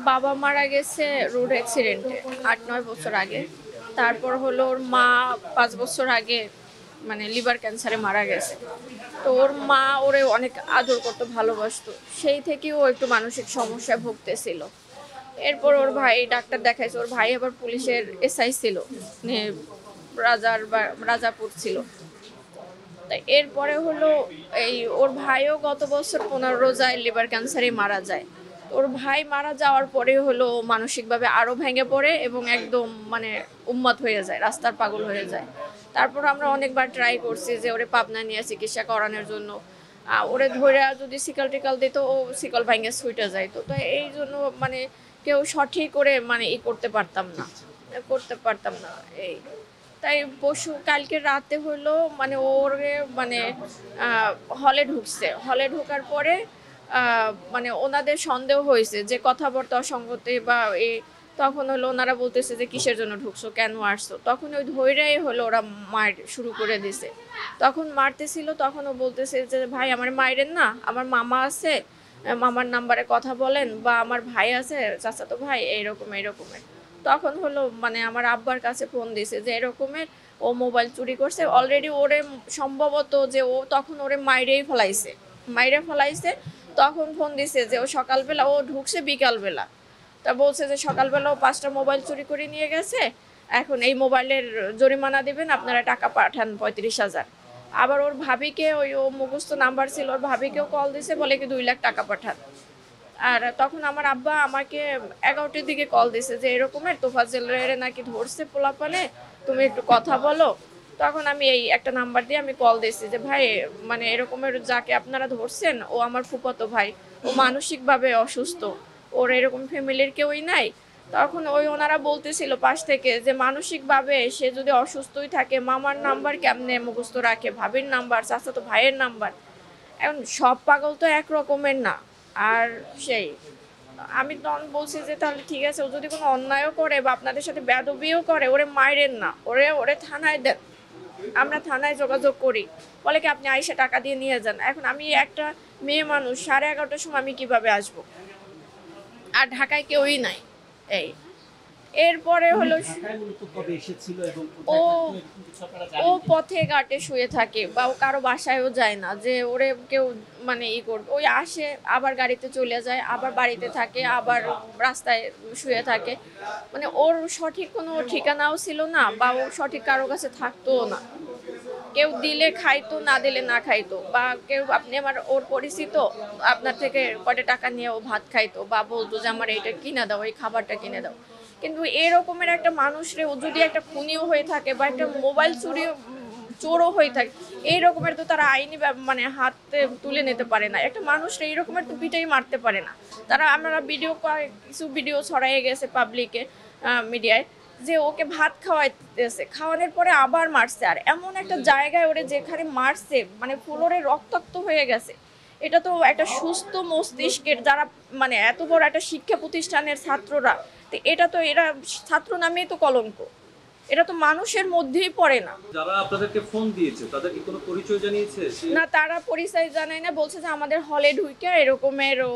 বাবা মারা গেছে রোড অ্যাক্সিডেন্টে ৮-৯ বছর আগে। তারপর হলো ওর মা ৫ বছর আগে মানে লিভার ক্যান্সারে মারা গেছে। তো ওর মা ওরে অনেক আদর করতো, ভালোবাসতো। সেই থেকেই ও একটু মানসিক সমস্যায় ভুগতেছিল। এরপর ওর ভাই ডাক্তার দেখাইছে, ওর ভাই আবার পুলিশের এসআই ছিল, মানে রাজাপুর ছিল। তাই এরপরে হলো এই ওর ভাইও গত বছর ১৫ রোজায় লিভার ক্যান্সারে মারা যায়। ওর ভাই মারা যাওয়ার পরে হলো মানসিকভাবে আরো ভেঙে পড়ে এবং একদম মানে উন্মাদ হয়ে যায়, রাস্তার পাগল হয়ে যায়। তারপর আমরা অনেকবার ট্রাই করছি যে ওরে পাবনা নিয়ে চিকিৎসা করানোর জন্য। ওরে ধরে যদি শিকল টিকল দিত, ও শিকল ভাঙে ছুটে যাইতো। তো এই জন্য মানে কেউ সঠিক করে মানে করতে পারতাম না এই। তাই পরশু কালকে রাতে হলো মানে ওরে মানে হলে ঢোকার পরে মানে ওনাদের সন্দেহ হয়েছে যে কথাবার্তা অসঙ্গতি বা এই। তখন হলো ওনারা বলতেছে যে কিসের জন্য ঢুকছো, কেন আসছো। তখন ওই ধৈর্যই হলো ওরা মার শুরু করে দিছে। তখন মারতেছিল, তখন ও বলতেছে যে ভাই আমার মায়ের না, আমার মামা আছে, মামার নাম্বারে কথা বলেন, বা আমার ভাই আছে চাচাতো ভাই, এইরকমের। তখন হলো মানে আমার আব্বার কাছে ফোন দিছে যে এরকমের ও মোবাইল চুরি করছে অলরেডি। ওরে সম্ভবত যে ও তখন ওরে মাইরে ফেলাইছে। তখন ফোন দিছে যে ও সকালবেলা ও ঢুকছে বিকালবেলা। তা বলছে যে সকালবেলা ও 5টা মোবাইল চুরি করে নিয়ে গেছে, এখন এই মোবাইলের জরিমানা দিবেন, আপনারা টাকা পাঠান 35,000। আবার ওর ভাবিকে ও মুখস্থ নাম্বার ছিল, ওর ভাবিকেও কল দিছে, বলে কি 2 লাখ টাকা পাঠান। আর তখন আমার আব্বা আমাকে 11টার দিকে কল দিছে যে এরকমের তোফাজ্জেলের নাকি ধরছে পোলাপানে, তুমি একটু কথা বলো। তখন আমি এই একটা নাম্বার দিয়ে আমি কল দিয়েছি যে ভাই মানে এরকমের যাকে আপনারা ধরছেন ও আমার ফুফাতো ভাই, ও মানসিকভাবে অসুস্থ, ওর এরকম ফ্যামিলির কেউই নাই। তখন ওনারা বলতেছিল পাশ থেকে যে মানসিকভাবে সে যদি অসুস্থই থাকে মামার নাম্বার কেমনে মুখস্থ রাখে, ভাবির নাম্বার, চাচাতো ভাইয়ের নাম্বার। এখন সব পাগল তো এক রকমের না। আর সেই আমি তখন বলছি যে তাহলে ঠিক আছে, ও যদি কোনো অন্যায়ও করে বা আপনাদের সাথে বেয়াদবিও করে, ওরে মাইরেন না, ওরে থানায় দেন, আমরা থানায় যোগাযোগ করি। বলে কি আপনি আইসা টাকা দিয়ে নিয়ে যান। এখন আমি একটা মেয়ে মানুষ, 11:30টার সময় আমি কিভাবে আসবো, আর ঢাকায় কেউই নাই এই। এরপরে হলো ও ও পথে ঘাটে শুয়ে থাকে বা ও কারো বাসায়ও যায় না যে ওরে কেউ মানে করবে। ওই আসে আবার গাড়িতে চলে যায়, আবার বাড়িতে থাকে, আবার রাস্তায় শুয়ে থাকে। মানে ওর সঠিক কোনো ঠিকানাও ছিল না, বা ও সঠিক কারো কাছে থাকতোও না। কেউ দিলে খাইতো, না দিলে না খাইতো, বা কেউ আপনি আমার ওর পরিচিত, আপনার থেকে কয়টা টাকা নিয়ে ও ভাত খাইতো বা বলতো যে আমার এইটা কিনে দাও, এই খাবারটা কিনে দাও। কিন্তু এরকমের একটা মানুষরে ও যদি একটা খুনিও হয়ে থাকে বা একটা মোবাইল চোরও হয়ে থাকে, এই রকমের তো তারা আইনি মানে হাতে তুলে নিতে পারে না। একটা মানুষরা এইরকমের তো পিটাই মারতে পারে না। তারা আমরা কিছু ভিডিও ছড়াইয়ে গেছে পাবলিকে, মিডিয়ায়, যে ওকে ভাত খাওয়াইতেছে, খাওয়ানোর পরে আবার মারছে। আর এমন একটা জায়গায় ওরে যেখানে মারছে মানে ফ্লোরে রক্তাক্ত হয়ে গেছে। এটা তো একটা সুস্থ মস্তিষ্কের যারা মানে এত বড় একটা শিক্ষা প্রতিষ্ঠানের ছাত্ররা, তো এটা তো এরা ছাত্র নামেই তো কলঙ্ক, এটা তো মানুষের মধ্যেই পড়ে না। যারা আপনাদেরকে ফোন দিয়েছে তাদের কি কোনো পরিচয় জানিয়েছে? না, তারা পরিচয় জানায় না, বলছে যে আমাদের হলে ঢুকে এরকমের ও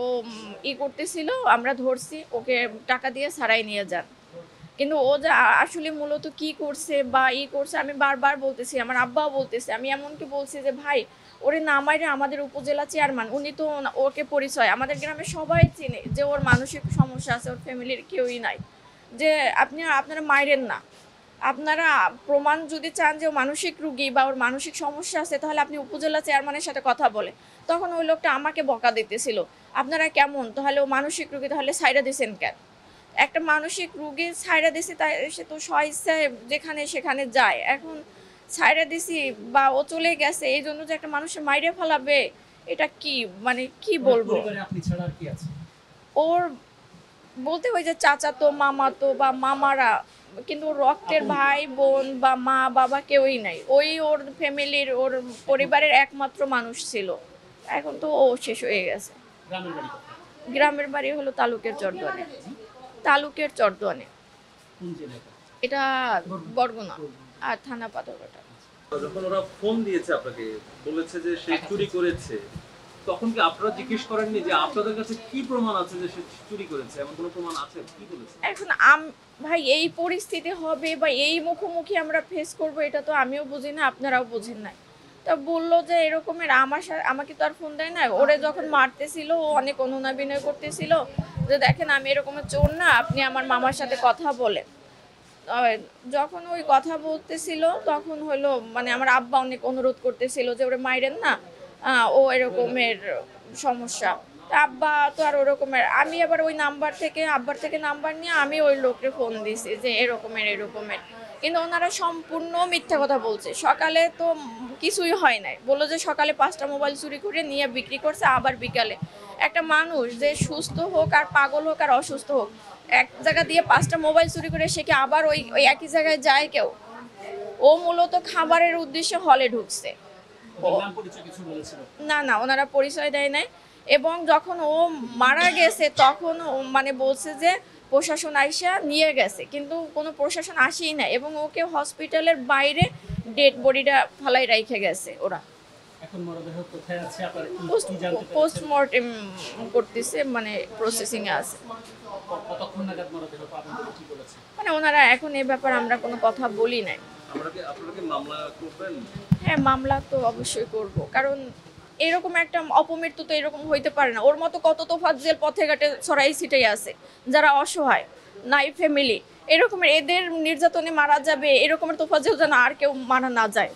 করতেছিল, আমরা ধরছি, ওকে টাকা দিয়ে ছাড়াই নিয়ে যান। কিন্তু ও যে আসলে মূলত কি করছে বা করছে আমি বারবার বলতেছি, আমার আব্বাও বলতেছে, আমি এমনকি বলছি যে ভাই ওরে না মাইরে আমাদের উপজেলা চেয়ারম্যান উনি তো ওকে পরিচয় আমাদের গ্রামে সবাই চিনে যে ওর মানসিক সমস্যা আছে, ওর ফ্যামিলির কেউই নাই, যে আপনারা মাইরেন না। আপনারা প্রমাণ যদি চান যে ও মানসিক রুগী বা ওর মানসিক সমস্যা আছে, তাহলে আপনি উপজেলা চেয়ারম্যানের সাথে কথা বলে। তখন ওই লোকটা আমাকে বকা দিতেছিল, আপনারা কেমন, তাহলে ও মানসিক রুগী, তাহলে সাইডা দিছেন কেন? একটা মানসিক রুগী ছাইড়া দিছি, তাই সে তো স্বইচ্ছায় যেখানে সেখানে যায়। এখন ছাইড়া দিছি বা ও চলে গেছে, এই জন্য যে একটা মানুষের মাইরে ফেলাবে, এটা কি মানে কি বলবো। ওর বলতে হয় যে চাচাতো, মামাতো বা মামারা, কিন্তু ওর রক্তের ভাই বোন বা মা বাবা কেউই নাই। ওর ফ্যামিলির, ওর পরিবারের একমাত্র মানুষ ছিল। এখন তো ও শেষ হয়ে গেছে। গ্রামের বাড়ি হলো তালুকের চরদোয়ানে। এটা বরগুনা আর থানা পাথরঘাটা। যখন ওরা ফোন দিয়েছে আপনাকে, বলেছে যে সে চুরি করেছে, তখন কি আপনারা জিজ্ঞেস করেননি যে আপনাদের কাছে কি প্রমাণ আছে যে সে চুরি করেছে, এমন কোনো প্রমাণ আছে? কি বলেছে? এখন ভাই এই পরিস্থিতি হবে বা এই মুখোমুখি আমরা ফেস করব এটা তো আমিও বুঝি না, আপনারাও বুঝেন না। তা বললো যে এরকমের আমাকে তো আর ফোন দেয় না। ওরে যখন মারতেছিল ও অনেক অনুনয় করতেছিল যে দেখেন আমি এরকমের চোর না, আপনি আমার মামার সাথে কথা বলেন। যখন ওই কথা বলতেছিল তখন হলো মানে আমার আব্বা অনেক অনুরোধ করতেছিল যে ওরে মাইরেন না, ও এরকমের সমস্যা। তা আব্বা তো আর ওরকমের, আমি আবার ওই আব্বার থেকে নাম্বার নিয়ে আমি ওই লোককে ফোন দিছি যে এরকমের, কিন্তু ওনারা সম্পূর্ণ মিথ্যা কথা বলছে। সকালে তো কিছুই হয় নাই, বললো যে সকালে 5টা মোবাইল চুরি করে নিয়ে বিক্রি করছে, আবার বিকালে। একটা মানুষ যে সুস্থ হোক আর পাগল হোক আর অসুস্থ হোক, এক জায়গা দিয়ে 5টা মোবাইল চুরি করে সে কি আবার ওই ওই একই জায়গায় যায় কেউ? ও মূলত খাবারের উদ্দেশ্যে হলে ঢুকছে। না ওনারা পরিচয় দেয় নাই। এবং যখন ও মারা গেছে তখন ও মানে বলছে যে প্রশাসন আইসা নিয়ে গেছে, কিন্তু কোনো প্রশাসন আসেই না এবং ওকে হসপিটালের বাইরে ডেড বডিটা ফালাই রেখে গেছে ওরা। এখন মরদেহ কোথায় আছে আপনারা কি জানতে পেরেছেন? পোস্টমর্টেম করতেছে, মানে প্রসেসিং এ আছে। কতক্ষণ নাগাদ মরদেহ পাবেন বলে কি বলেছে? মানে ওনারা এখন এই ব্যাপারে আমরা কোনো কথা বলি নাই। আপনারা কি মামলা করবেন? হ্যাঁ, মামলা তো অবশ্যই করব, কারণ এরকম একটা অপমৃত্যু তো এরকম হইতে পারে না। ওর মতো কত তোফাজ্জেল পথে ঘাটে ছড়াই ছিটাই আছে যারা অসহায়, নাই ফ্যামিলি, এরকমের এদের নির্যাতনে মারা যাবে, এরকমের তোফাজ্জেল যেন আর কেউ মারা না যায়।